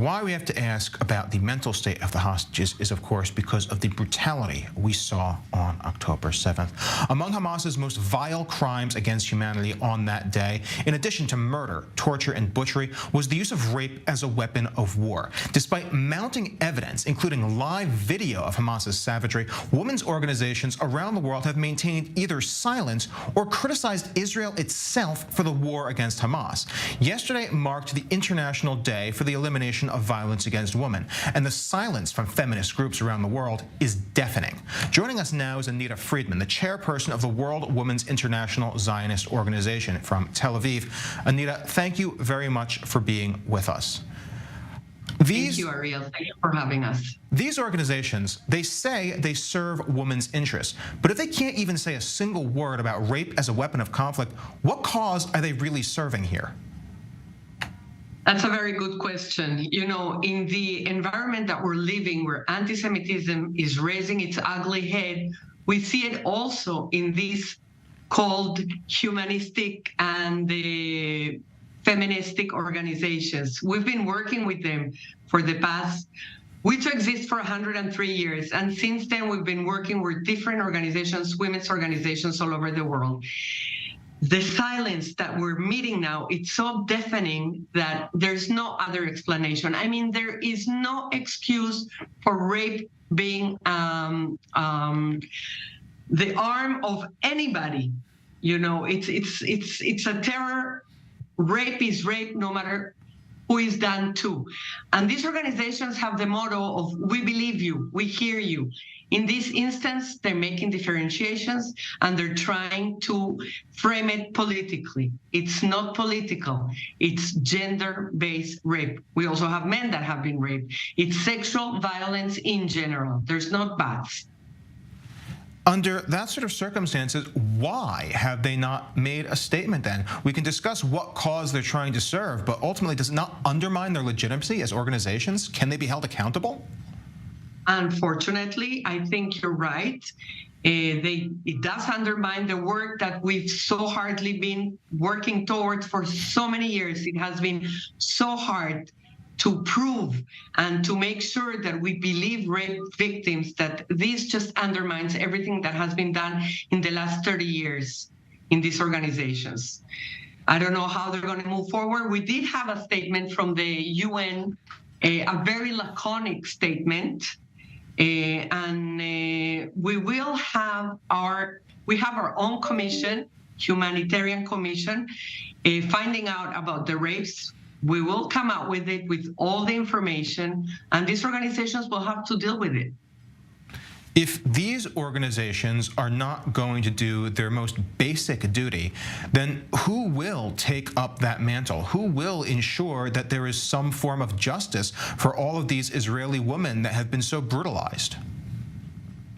Why we have to ask about the mental state of the hostages is, of course, because of the brutality we saw on October 7th. Among Hamas's most vile crimes against humanity on that day, in addition to murder, torture, and butchery, was the use of rape as a weapon of war. Despite mounting evidence, including live video of Hamas's savagery, women's organizations around the world have maintained either silence or criticized Israel itself for the war against Hamas. Yesterday marked the International Day for the Elimination of Violence Against Women, and the silence from feminist groups around the world is deafening. Joining us now is Anita Friedman, the chairperson of the World Women's International Zionist Organization from Tel Aviv. Anita, thank you very much for being with us. Thank you, Ariel. Thank you for having us. These organizations, they say they serve women's interests, but if they can't even say a single word about rape as a weapon of conflict, what cause are they really serving here? That's a very good question. You know, in the environment that we're living, where anti-Semitism is raising its ugly head, we see it also in these called humanistic and feministic organizations. We've been working with them for the past, which exist for 103 years. And since then, we've been working with different organizations, women's organizations all over the world. The silence that we're meeting now, it's so deafening that there's no other explanation. I mean, there is no excuse for rape being the arm of anybody. You know, it's a terror. Rape is rape, no matter who is done to. And these organizations have the motto of, we believe you, we hear you. In this instance, they're making differentiations and they're trying to frame it politically. It's not political. It's gender-based rape. We also have men that have been raped. It's sexual violence in general. There's not buts. Under that sort of circumstances, why have they not made a statement then? We can discuss what cause they're trying to serve, but ultimately, does it not undermine their legitimacy as organizations? Can they be held accountable? Unfortunately, I think you're right. It does undermine the work that we've so hardly been working towards for so many years. It has been so hard to prove and to make sure that we believe rape victims, that this just undermines everything that has been done in the last 30 years in these organizations. I don't know how they're going to move forward. We did have a statement from the UN, a very laconic statement, and we will have our own commission, humanitarian commission, finding out about the rapes. We will come out with it with all the information, and these organizations will have to deal with it. If these organizations are not going to do their most basic duty, then who will take up that mantle? Who will ensure that there is some form of justice for all of these Israeli women that have been so brutalized?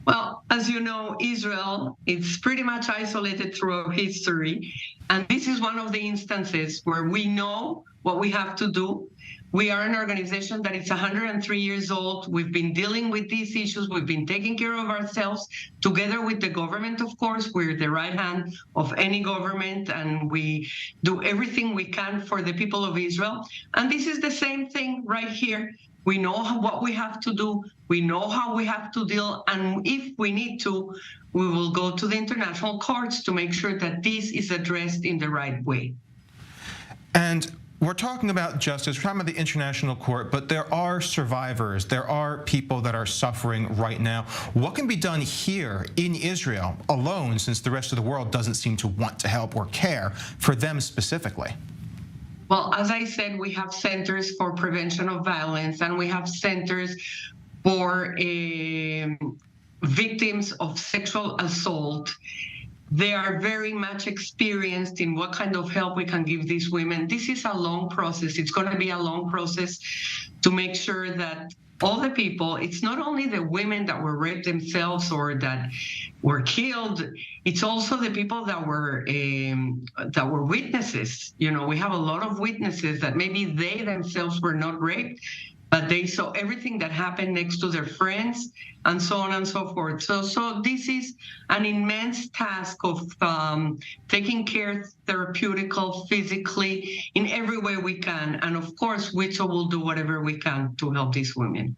Well, as you know, Israel is pretty much isolated throughout history. And this is one of the instances where we know what we have to do. We are an organization that is 103 years old. We've been dealing with these issues. We've been taking care of ourselves together with the government, of course. We're the right hand of any government, and we do everything we can for the people of Israel. And this is the same thing right here. We know what we have to do. We know how we have to deal. And if we need to, we will go to the international courts to make sure that this is addressed in the right way. And we're talking about justice, we're talking about the international court, but there are survivors, there are people that are suffering right now. What can be done here in Israel alone, since the rest of the world doesn't seem to want to help or care for them specifically? Well, as I said, we have centers for prevention of violence, and we have centers for victims of sexual assault. They are very much experienced in what kind of help we can give these women. This is a long process. It's going to be a long process to make sure that all the people, it's not only the women that were raped themselves or that were killed, it's also the people that were witnesses. You know, we have a lot of witnesses that maybe they themselves were not raped, but they saw everything that happened next to their friends and so on and so forth. So this is an immense task of taking care therapeutical, physically, in every way we can. And of course, we will do whatever we can to help these women.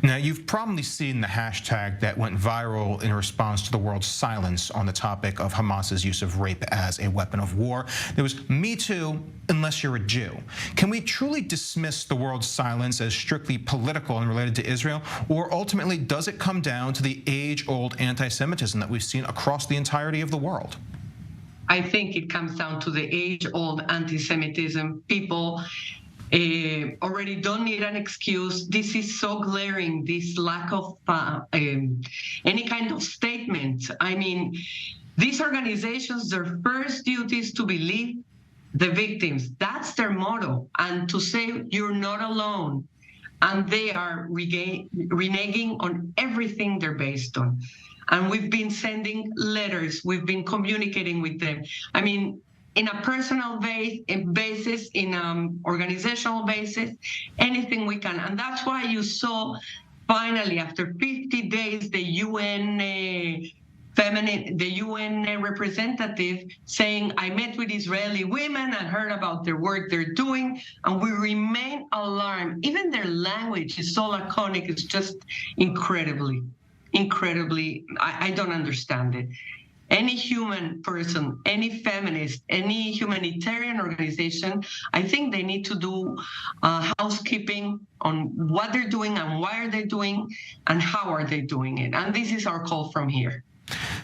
Now, you've probably seen the hashtag that went viral in response to the world's silence on the topic of Hamas's use of rape as a weapon of war. There was "Me Too, unless you're a Jew." Can we truly dismiss the world's silence as strictly political and related to Israel, or ultimately does it come down to the age-old anti-Semitism that we've seen across the entirety of the world? I think it comes down to the age-old anti-Semitism. People already don't need an excuse. This is so glaring, this lack of any kind of statement. I mean, these organizations, their first duty is to believe the victims. That's their motto. And to say you're not alone. And they are reneging on everything they're based on. And we've been sending letters. We've been communicating with them. I mean, in a personal basis, in an organizational basis, anything we can. And that's why you saw, finally, after 50 days, the UN representative saying, I met with Israeli women and heard about their work they're doing, and we remain alarmed. Even their language is so laconic, it's just incredibly, I don't understand it. Any human person, any feminist, any humanitarian organization, I think they need to do housekeeping on what they're doing and why are they doing and how are they doing it. And this is our call from here.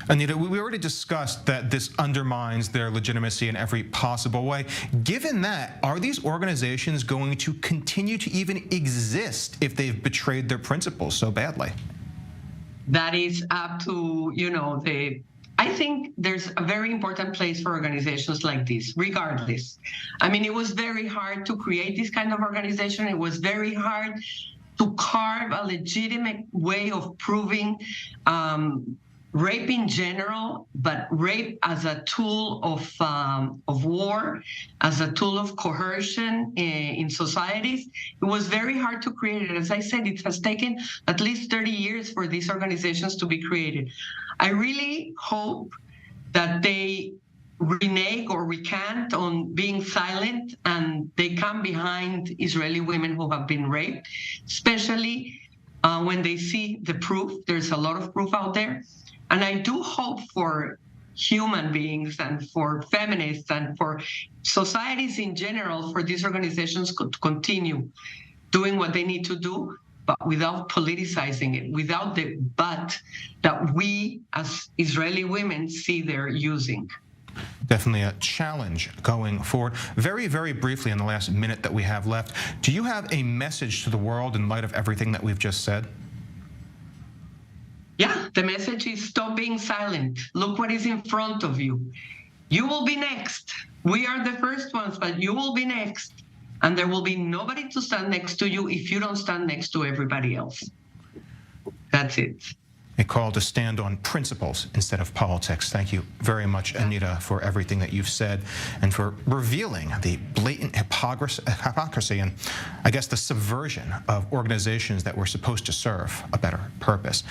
Anita, we already discussed that this undermines their legitimacy in every possible way. Given that, are these organizations going to continue to even exist if they've betrayed their principles so badly? That is up to, I think there's a very important place for organizations like this, regardless. I mean, it was very hard to create this kind of organization. It was very hard to carve a legitimate way of proving rape in general, but rape as a tool of war, as a tool of coercion in societies. It was very hard to create it. As I said, it has taken at least 30 years for these organizations to be created. I really hope that they renege or recant on being silent and they come behind Israeli women who have been raped, especially when they see the proof. There's a lot of proof out there. And I do hope for human beings and for feminists and for societies in general, for these organizations to continue doing what they need to do, but without politicizing it, without the but that we as Israeli women see they're using. Definitely a challenge going forward. Very, very briefly in the last minute that we have left, do you have a message to the world in light of everything that we've just said? Yeah, the message is stop being silent. Look what is in front of you. You will be next. We are the first ones, but you will be next. And there will be nobody to stand next to you if you don't stand next to everybody else. That's it. A call to stand on principles instead of politics. Thank you very much, Anita, for everything that you've said and for revealing the blatant hypocrisy and, I guess, the subversion of organizations that were supposed to serve a better purpose.